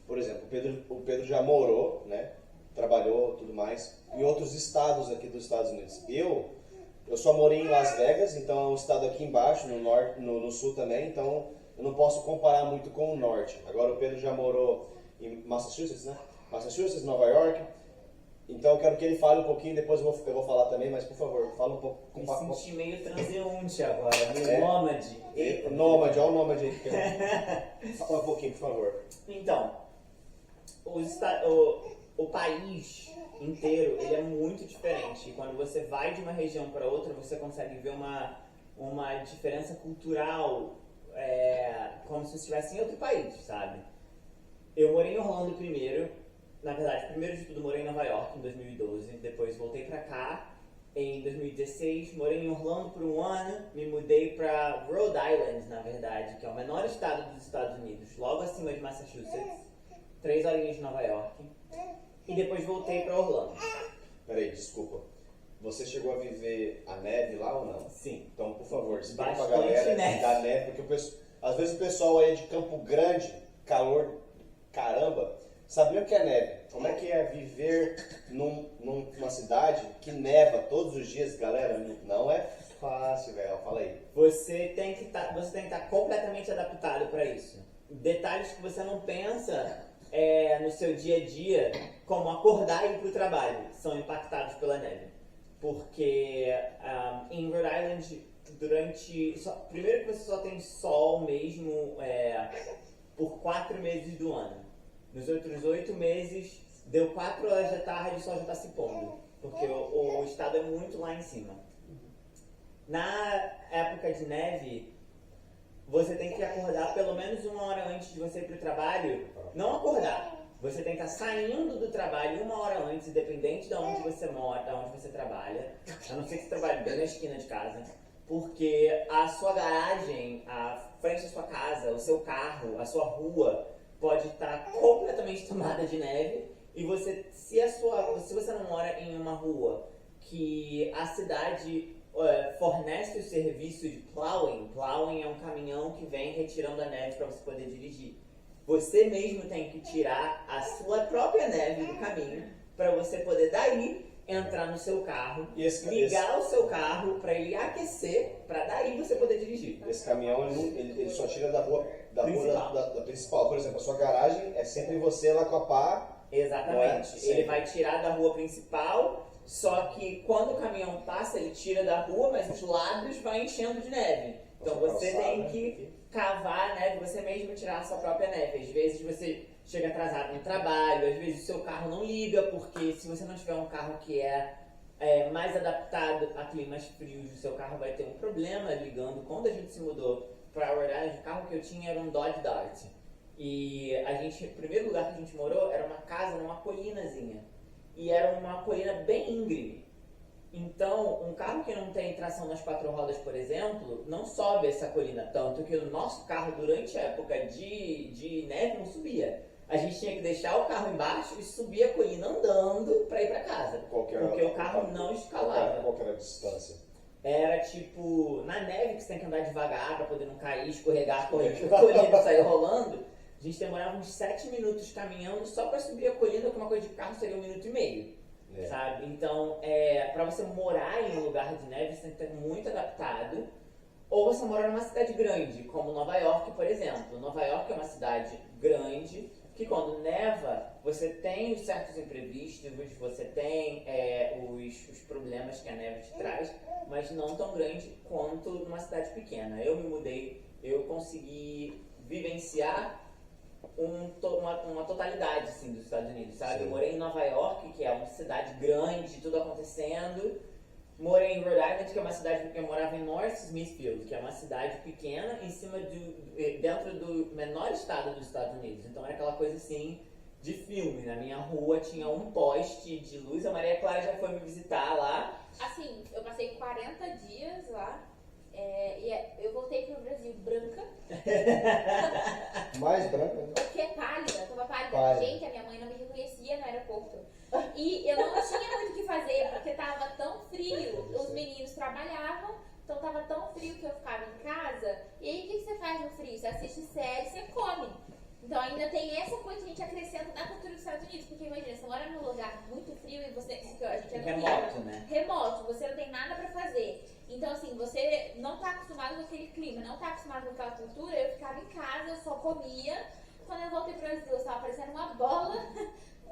por exemplo, o Pedro já morou, né? Trabalhou, tudo mais, em outros estados aqui dos Estados Unidos. Eu só morei em Las Vegas, então é um estado aqui embaixo, no norte, no sul também, então eu não posso comparar muito com o norte. Agora o Pedro já morou em Massachusetts, né? Massachusetts, Nova York. Então eu quero que ele fale um pouquinho, depois eu vou falar também, mas por favor, fala um pouco. Me senti meio transeunte agora, meio É. nômade. Nômade, olha o nômade aí. Fala um pouquinho, por favor. Então, o país inteiro, ele é muito diferente. E quando você vai de uma região para outra, você consegue ver uma diferença cultural, como se você estivesse em outro país, sabe? Eu morei em Orlando primeiro. Na verdade, primeiro de tudo, morei em Nova York em 2012. Depois voltei pra cá em 2016. Morei em Orlando por um ano. Me mudei pra Rhode Island, na verdade, que é o menor estado dos Estados Unidos, logo acima de Massachusetts. 3 horinhas de Nova York. E depois voltei pra Orlando. Peraí, desculpa. Você chegou a viver a neve lá ou não? Sim. Então, por favor, explica pra Bastante galera neve. da neve, porque às vezes o pessoal aí é de Campo Grande, calor, caramba, sabe o que é neve? Como é que é viver numa cidade que neva todos os dias, galera? Não é fácil, velho. Fala aí. Você tem que estar completamente adaptado para isso. Detalhes que você não pensa no seu dia a dia, como acordar e ir para o trabalho, são impactados pela neve. Porque em Rhode Island, primeiro que você só tem sol mesmo por 4 meses do ano. Nos outros 8 meses, deu 4 horas da tarde e o sol já está se pondo. Porque o estado é muito lá em cima. Na época de neve, você tem que acordar pelo menos 1 hora antes de você ir para o trabalho. Não acordar. Você tem que estar saindo do trabalho 1 hora antes, independente de onde você mora, de onde você trabalha. A não ser que você trabalhe bem na esquina de casa. Porque a sua garagem, a frente da sua casa, o seu carro, a sua rua pode estar completamente tomada de neve. E se você não mora em uma rua que a cidade fornece o serviço de plowing é um caminhão que vem retirando a neve para você poder dirigir. Você mesmo tem que tirar a sua própria neve do caminho para você poder daí entrar no seu carro, ligar o seu carro para ele aquecer, para daí você poder dirigir. Esse caminhão, ele só tira da rua principal. Por exemplo, a sua garagem é sempre você lá com a pá. Exatamente. Ele vai tirar da rua principal, só que quando o caminhão passa, ele tira da rua, mas os lados vai enchendo de neve. Então você tem que cavar a neve, você mesmo tirar a sua própria neve. Às vezes você chega atrasado no trabalho, às vezes o seu carro não liga, porque se você não tiver um carro que é mais adaptado a climas frios, o seu carro vai ter um problema ligando. Quando a gente se mudou para Rhode Island, o carro que eu tinha era um Dodge Dart. E o primeiro lugar que a gente morou era uma casa numa colinazinha. E era uma colina bem íngreme. Então, um carro que não tem tração nas 4 rodas, por exemplo, não sobe essa colina. Tanto que o nosso carro, durante a época de neve, não subia. A gente tinha que deixar o carro embaixo e subir a colina andando para ir para casa. Porque o carro não escalava. Qual que era a distância? Era tipo, na neve que você tem que andar devagar para poder não cair, escorregar, correr, a colina sair rolando. A gente demorava uns 7 minutos caminhando só para subir a colina, que uma coisa de carro seria 1 minuto e meio. Sabe? Então, para você morar em um lugar de neve, você tem que estar muito adaptado. Ou você mora numa cidade grande, como Nova York, por exemplo. Nova York é uma cidade grande, que quando neva, você tem os certos imprevistos, você tem os problemas que a neve te traz, mas não tão grande quanto numa cidade pequena. Eu me mudei, eu consegui vivenciar uma totalidade assim, dos Estados Unidos, sabe? Sim. Eu morei em Nova York, que é uma cidade grande, tudo acontecendo. Morei em Rhode Island, que é uma cidade que eu morava em North Smithfield, que é uma cidade pequena dentro do menor estado dos Estados Unidos. Então era aquela coisa assim de filme. Na minha rua tinha um poste de luz. A Maria Clara já foi me visitar lá. Assim, eu passei 40 dias lá. Eu voltei pro Brasil branca. Mais branca, né? Porque é pálida, eu tava pálida. Pálida. Gente, a minha mãe não me reconhecia no aeroporto. E eu não tinha muito o que fazer, porque tava tão frio. Os meninos trabalhavam, então tava tão frio que eu ficava em casa. E aí, o que você faz no frio? Você assiste série, você come. Então ainda tem essa coisa que a gente acrescenta na cultura dos Estados Unidos. Porque imagina, você mora num lugar muito frio e você... Porque a gente é no Remoto, clima. né? Remoto, você não tem nada pra fazer. Então, assim, você não tá acostumado com aquele clima, não tá acostumado com aquela cultura. Eu ficava em casa, eu só comia. Quando eu voltei pro Brasil, eu estava parecendo uma bola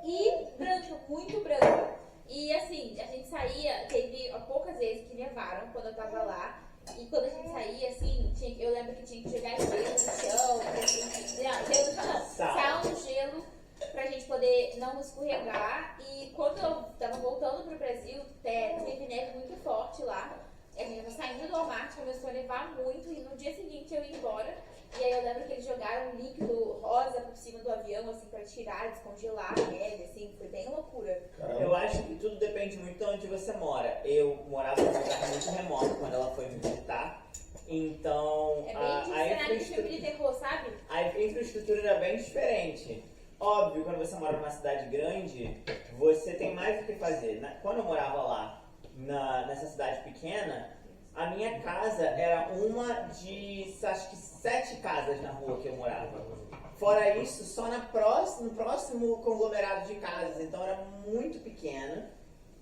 e branca, muito branca. E, assim, a gente saía, teve poucas vezes que nevaram quando eu tava lá. E quando a gente saía, assim, eu lembro que tinha que jogar gelo no chão, sal no gelo, pra gente poder não escorregar. E quando eu tava voltando pro Brasil, teve neve muito forte lá. A gente tava saindo do Walmart, começou a nevar muito, e no dia seguinte eu ia embora. E aí eu lembro que eles jogaram um líquido rosa por cima do avião, assim, pra tirar, descongelar a neve, assim, foi bem loucura. Caramba. Eu acho que tudo depende muito de onde você mora. Eu morava num lugar muito remoto quando ela foi me visitar. Então, É bem de cenário de filme de terror, sabe? a infraestrutura era bem diferente. Óbvio, quando você mora numa cidade grande, você tem mais o que fazer. Quando eu morava lá, nessa cidade pequena, a minha casa era uma de, acho que 7 casas na rua que eu morava. Fora isso, só no próximo conglomerado de casas. Então era muito pequena.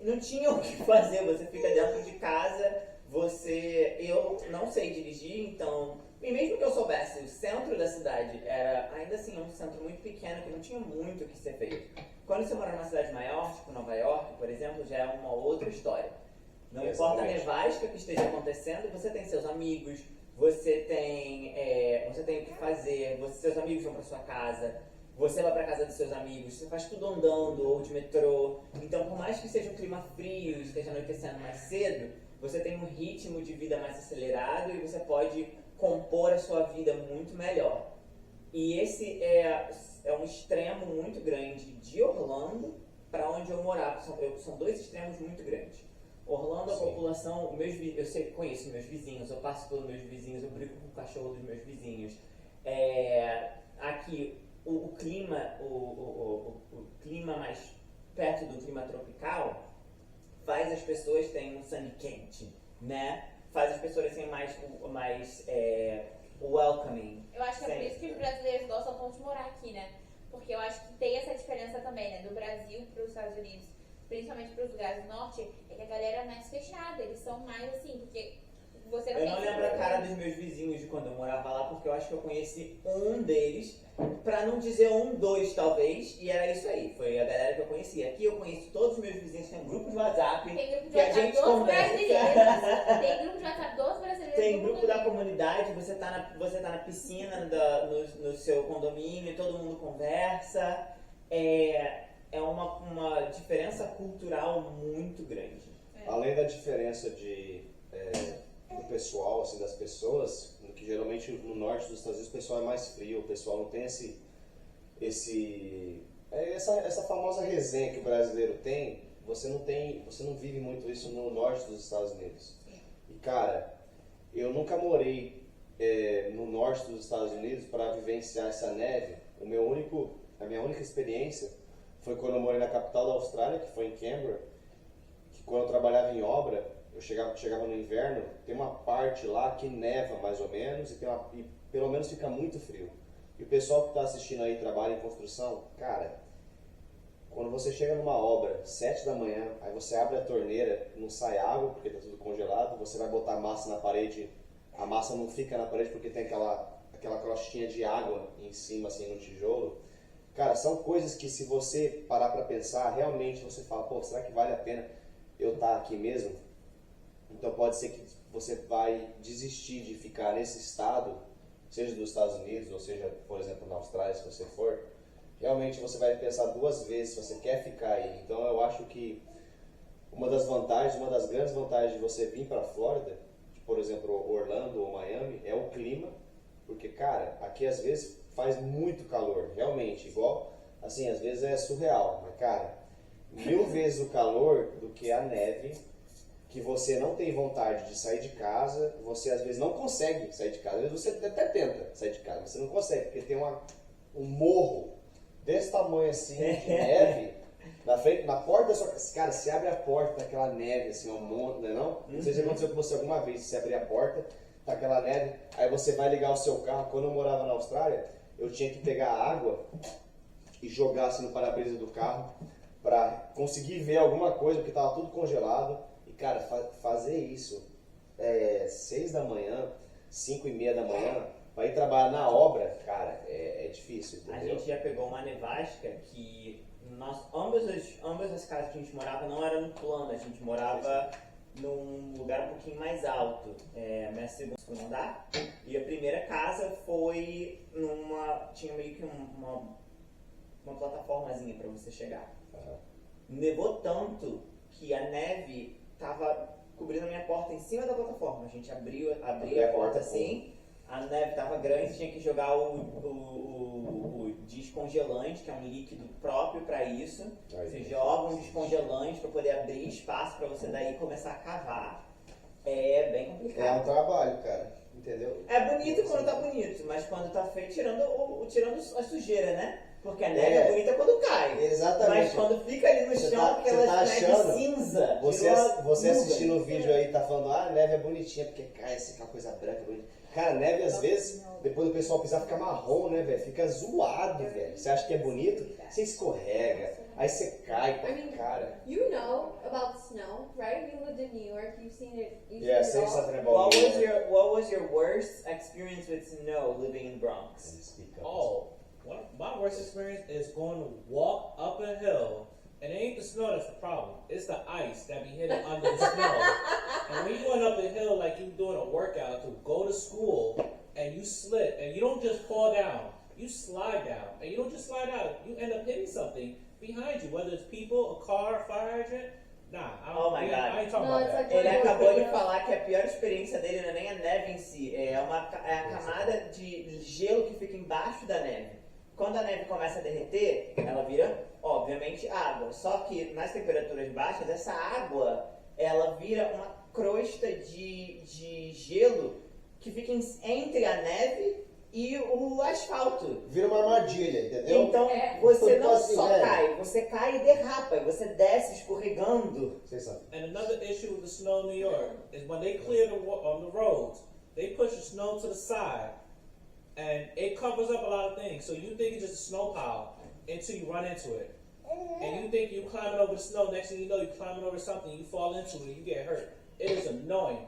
Não tinha o que fazer, você fica dentro de casa. Eu não sei dirigir, então... E mesmo que eu soubesse, o centro da cidade era, ainda assim, um centro muito pequeno que não tinha muito o que ser feito. Quando você mora numa cidade maior, tipo Nova York, por exemplo, já é uma outra história. Não importa a nevasca que esteja acontecendo, você tem seus amigos, você tem o que fazer, seus amigos vão para sua casa, você vai para casa dos seus amigos, você faz tudo andando ou de metrô. Então, por mais que seja um clima frio e esteja anoitecendo mais cedo, você tem um ritmo de vida mais acelerado e você pode compor a sua vida muito melhor. E esse é um extremo muito grande de Orlando para onde eu morava. São 2 extremos muito grandes. Orlando, a população, eu conheço meus vizinhos, eu passo pelos meus vizinhos, eu brinco com o cachorro dos meus vizinhos. Aqui, o clima mais perto do clima tropical faz as pessoas terem um sangue quente, né? Faz as pessoas serem mais welcoming. Eu acho que é por isso que os brasileiros gostam tanto de morar aqui, né? Porque eu acho que tem essa diferença também, né? Do Brasil para os Estados Unidos, principalmente para os lugares do norte, é que a galera é mais fechada, eles são mais assim, porque você não Eu tem... não lembro a cara dos meus vizinhos de quando eu morava lá, porque eu acho que eu conheci um deles, pra não dizer 2 talvez, e era isso aí, foi a galera que eu conheci. Aqui eu conheço todos os meus vizinhos, tem um grupo de WhatsApp, Tem grupo de que a WhatsApp gente dos conversa. brasileiros. Tem grupo de WhatsApp dos brasileiros. Tem do grupo mundo da todo. comunidade, você tá na piscina no seu condomínio, todo mundo conversa. É uma diferença cultural muito grande. Além da diferença do pessoal, assim, das pessoas, que geralmente no norte dos Estados Unidos o pessoal é mais frio, o pessoal não tem essa famosa resenha que o brasileiro tem, você não vive muito isso no norte dos Estados Unidos. E cara, eu nunca morei no norte dos Estados Unidos para vivenciar essa neve. A minha única experiência foi quando eu morei na capital da Austrália, que foi em Canberra, que quando eu trabalhava em obra, eu chegava no inverno, tem uma parte lá que neva mais ou menos e pelo menos fica muito frio. E o pessoal que está assistindo aí trabalha em construção, cara, quando você chega numa obra, 7 da manhã, aí você abre a torneira, não sai água porque está tudo congelado, você vai botar massa na parede, a massa não fica na parede porque tem aquela crostinha de água em cima, assim, no tijolo. Cara, são coisas que se você parar para pensar, realmente você fala, pô, será que vale a pena eu estar aqui mesmo? Então pode ser que você vai desistir de ficar nesse estado, seja dos Estados Unidos, ou seja, por exemplo, na Austrália, se você for. Realmente você vai pensar 2 vezes se você quer ficar aí. Então eu acho que uma das grandes vantagens de você vir para a Flórida, por exemplo, Orlando ou Miami, é o clima, porque, cara, aqui às vezes faz muito calor, realmente, igual, assim, às vezes é surreal, mas, cara, 1000 vezes o calor do que a neve, que você não tem vontade de sair de casa, você às vezes não consegue sair de casa, às vezes você até tenta sair de casa, mas você não consegue, porque tem um morro desse tamanho assim, de neve, na porta da sua casa. Cara, se abre a porta, daquela neve, assim, um monte, né não? Não sei se aconteceu com você alguma vez, se abrir a porta, tá aquela neve, aí você vai ligar o seu carro. Quando eu morava na Austrália, eu tinha que pegar água e jogar assim no para-brisa do carro para conseguir ver alguma coisa, porque tava tudo congelado. E cara, fazer isso 6 da manhã, 5:30 da manhã, para ir trabalhar na obra, cara, é difícil, entendeu? A gente já pegou uma nevasca que ambas as casas que a gente morava não eram no plano, a gente morava num lugar um pouquinho mais alto, minha segundo andar, e a primeira casa foi tinha meio que uma plataformazinha para você chegar. Uhum. Nevou tanto que a neve tava cobrindo a minha porta em cima da plataforma. A gente abria a porta assim, a neve tava grande, tinha que jogar o descongelante, que é um líquido próprio para isso. Você joga um descongelante para poder abrir espaço para você daí começar a cavar. É bem complicado. É um trabalho, cara, entendeu? É bonito quando tá bonito, mas quando tá feio, tirando a sujeira, né? Porque a neve é bonita quando cai. Exatamente. Mas quando fica ali no chão, aquela neve cinza. Você assistindo o vídeo aí tá falando, a neve é bonitinha, porque cai assim, aquela coisa branca bonita. Cara, neve às vezes, depois do pessoal pisar, fica marrom, né, velho? Fica zoado, velho. Você acha que é bonito? Você escorrega, aí você cai, cara. You know about snow, right? You lived in New York, you've seen it. Yeah, say something about What was your worst experience with snow living in Bronx? My worst experience is going to walk up a hill, and it ain't the snow that's the problem. It's the ice that be hidden under the snow. And when you're going up a hill like you're doing a workout to go to school, and you slip, and you don't just fall down, you slide down. And you don't just slide out, you end up hitting something behind you, whether it's people, a car, a fire hydrant. Nah, I ain't talking about that. Ele acabou de falar que a pior experiência dele não é nem a neve em si, é a camada de gelo que fica embaixo da neve. Quando a neve começa a derreter, ela vira, obviamente, água. Só que nas temperaturas baixas, essa água, ela vira uma crosta de gelo que fica entre a neve e o asfalto. Vira uma armadilha, entendeu? Então, você não só cai, você cai e derrapa, e você desce escorregando. And another issue with the snow in New York is when they clear the roads, they push the snow to the side. And it covers up a lot of things. So you think it's just a snow pile until you run into it. And you think you're climbing over the snow. Next thing you know, you're climbing over something, you fall into it, you get hurt. It is annoying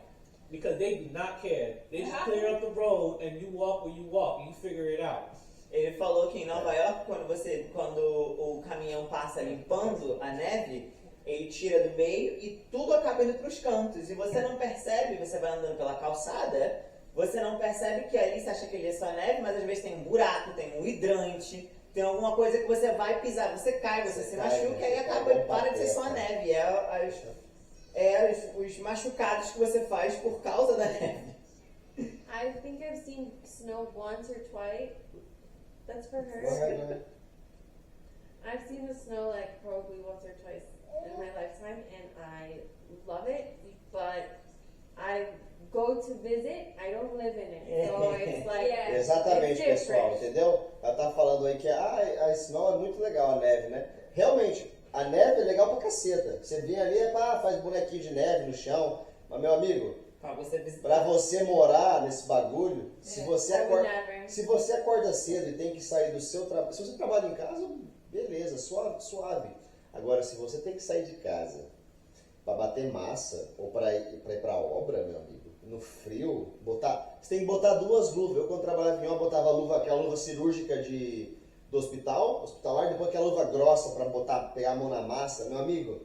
because they do not care. They just clear up the road and you walk where you walk and you figure it out. Ele falou que em Nova York, quando o caminhão passa limpando a neve, ele tira do meio e tudo acaba indo para os cantos. E você não percebe, você vai andando pela calçada, você não percebe que ali você acha que ele é só neve, mas às vezes tem um buraco, tem um hidrante, tem alguma coisa que você vai pisar, você cai, você se machuca e aí acaba, para de ser só a neve. Os machucados que você faz por causa da neve. I think I've seen snow once or twice. That's for her. Go ahead. I've seen the snow like probably once or twice in my lifetime, and I love it. But I go to visit. I don't live in it, so it's like Yeah. Exatamente, It's pessoal, different. entendeu? Ela tá falando aí que a snow é muito legal, a neve, né? Realmente, a neve é legal pra caceta. Você vem ali, faz bonequinho de neve no chão. Mas, meu amigo, Pra você visitar. pra você morar nesse bagulho, se você I would acorda, never. se você acorda cedo e tem que sair do seu trabalho, se você trabalha em casa, beleza, suave. Agora, se você tem que sair de casa pra bater massa ou pra ir pra obra, meu amigo, no frio, você tem que botar duas luvas. Eu, quando trabalhava em obra, botava aquela luva cirúrgica do hospitalar, depois aquela luva grossa pra pegar a mão na massa. Meu amigo,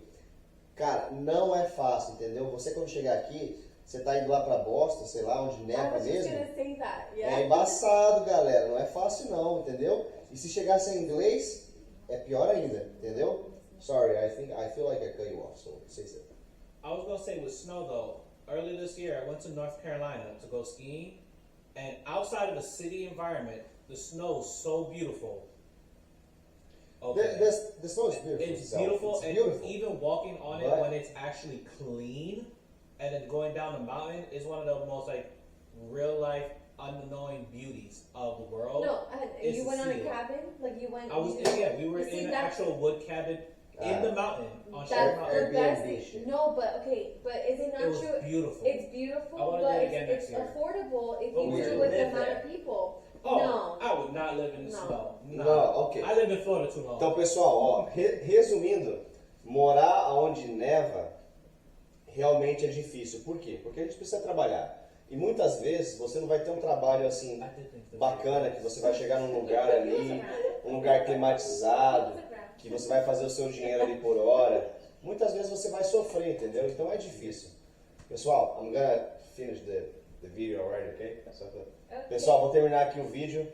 cara, não é fácil, entendeu? Você, quando chegar aqui, você tá indo lá pra Boston, sei lá, onde I neva was just mesmo. gonna say that. É Yeah. embaçado, galera. Não é fácil não, entendeu? E se chegar sem inglês, é pior ainda, entendeu? Sorry, I feel like I cut you off, so say so. I was gonna say with snow though, early this year I went to North Carolina to go skiing, and outside of the city environment, the snow is so beautiful. Okay. The snow is beautiful. It's itself. beautiful, It's and beautiful. even walking on it But- when it's actually clean, and then going down the mountain is one of the most like real life unknowing beauties of the world. No, It's you to went on see a it. cabin? Like you went. I was we were See, in an that's- actual wood cabin in Ah. the mountain on That's Sherry the Mountain. best Airbnb thing. shit. No, but okay, but is it not It was true? beautiful. It's beautiful, I wanna but do it again it's next year. affordable if But you we do should with the live amount there. of people. Oh, No. I would not live in the No. snow. Nah. Não, ok. I lived in Florida too long. Então, pessoal, ó, resumindo, morar onde neva realmente é difícil. Por quê? Porque a gente precisa trabalhar. E muitas vezes você não vai ter um trabalho assim I did think that. bacana, que você vai chegar num lugar ali, um lugar climatizado, que você vai fazer o seu dinheiro ali por hora. Muitas vezes você vai sofrer, entendeu? Então é difícil. Pessoal, I'm gonna finish the video already, okay? Pessoal, vou terminar aqui o vídeo.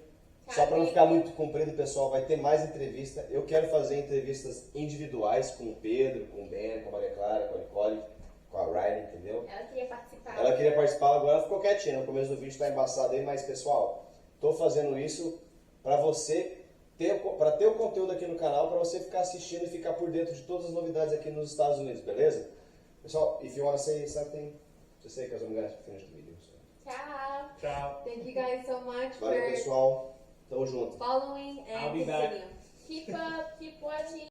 Só para não ficar muito comprido, pessoal, vai ter mais entrevista. Eu quero fazer entrevistas individuais com o Pedro, com o Ben, com a Maria Clara, com a Nicole, com a Riley, entendeu? Ela queria participar. Ela queria participar, agora ela ficou quietinha. No começo do vídeo tá embaçado aí, mas pessoal, tô fazendo isso para você para ter o conteúdo aqui no canal, para você ficar assistindo e ficar por dentro de todas as novidades aqui nos Estados Unidos, beleza? Pessoal, if you want to say something, just say because I'm going to finish the video. So. Tchau. Ciao. Thank you guys so much Valeu, for pessoal. Tamo junto. following I'll and be back. continuing. Keep up, keep watching.